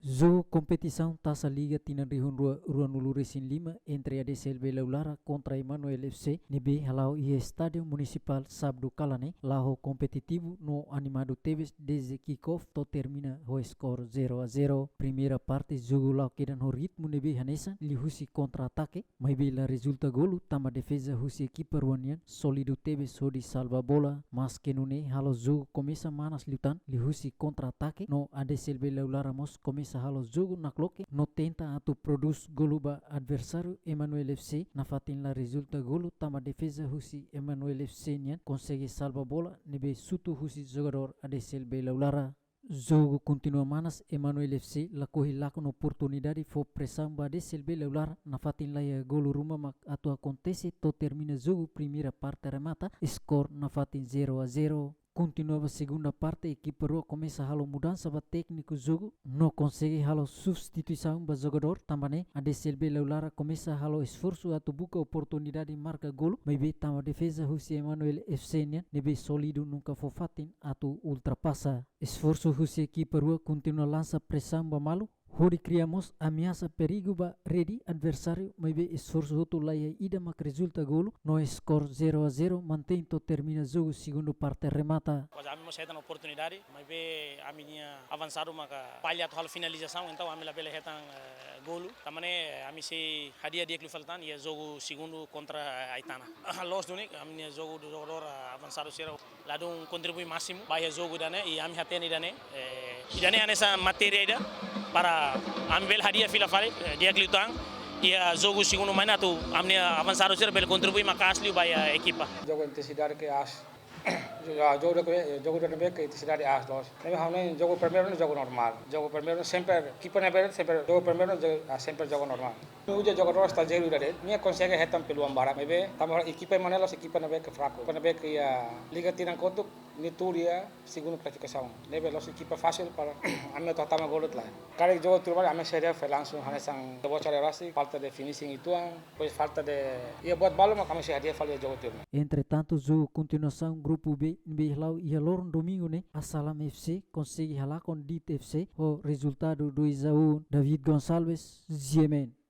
Jogo competição Taça Liga Tinanrihun Ruanulu Resin 5 entre a DCLB Laulara contra Emmanuel FC nebe halau ia Estádio Municipal Sabdo Kalane laho competitivo no animado Teves desde kickoff to termina o score 0-0. Primeira parte jogo lau quedan ho ritmo nebe Hanesa li husi contra-ataque mas bela resulta golo tama defesa husi equipa ruanian solido Teves hodi salva bola mas kenune halo jogo começa manas lutan li husi contra-ataque no ADCLB Laulara mos começa halo jogo na cloque no tenta atu produz golo ba adversário Emmanuel FC na fatin la resulta golo tama defesa husi Emmanuel FC nian consegue salva bola nebe sutu husi jogador ADCLB Laulara. Jogo continua manas Emmanuel FC lakohi lakon oportunidade for pressão ba ADCLB Laulara na fatin la golo ruma mak atu acontece to termina jogo primeira parte remata score na fatin 0-0. Continuava a segunda parte, a equipa rua começa a mudança para técnico jogo, não consegue a substituição para jogador, também a DCLB Laulara começa a esforço a buscar oportunidade de marcar golo, mas bem a defesa José Emmanuel FC nebe sólido nunca foi fatin a ultrapassa. Esforço José equipa rua continua lança pressão para malo, Hori criamos ameaça perigo ba ready adversário mas be esforço hotu laia ida mak resulta golo no score 0-0 mantém to termina jogo segundo parte remata. Mas a mim uma oportunidade mas be a minha avançado maka palha to finalização então a minha bela retan golo também a mim se hadia dia que faltan e jogo segundo contra Aitana. Los do a minha jogo do jogador avançado será lá um contribui máximo vai jogo dane e a mim hatene dane nessa matéria para ambil hadiah fila fale dia kelitang ia jogo segundo mana tu amnia avançado ser bel contribui maka asli baya equipa jogo intensidade que as jogo de bem que intensidade as los nem hamne jogo primeiro no jogo normal jogo primeiro sempre equipa na beira sempre jogo primeiro sempre jogo normal o jogador está zero dare minha consegue retam pelo ambara mebe tamo equipa manelos equipa na beira que fraco na beira que liga tiran conto Nituria segundo classificação leve los equipa fácil para a minha totama gol lá cara jogo turma a minha série foi langsung hanesan do bocor rasi falta de finishing itu pois falta de ia buat bola mas kami sehadia falha jogo turma. Entretanto jogo continuação grupo B Bihlau e Lorong domingo né a Salam FC consegue halar com DIT FC o resultado 2-1 David Gonçalves Ziemen.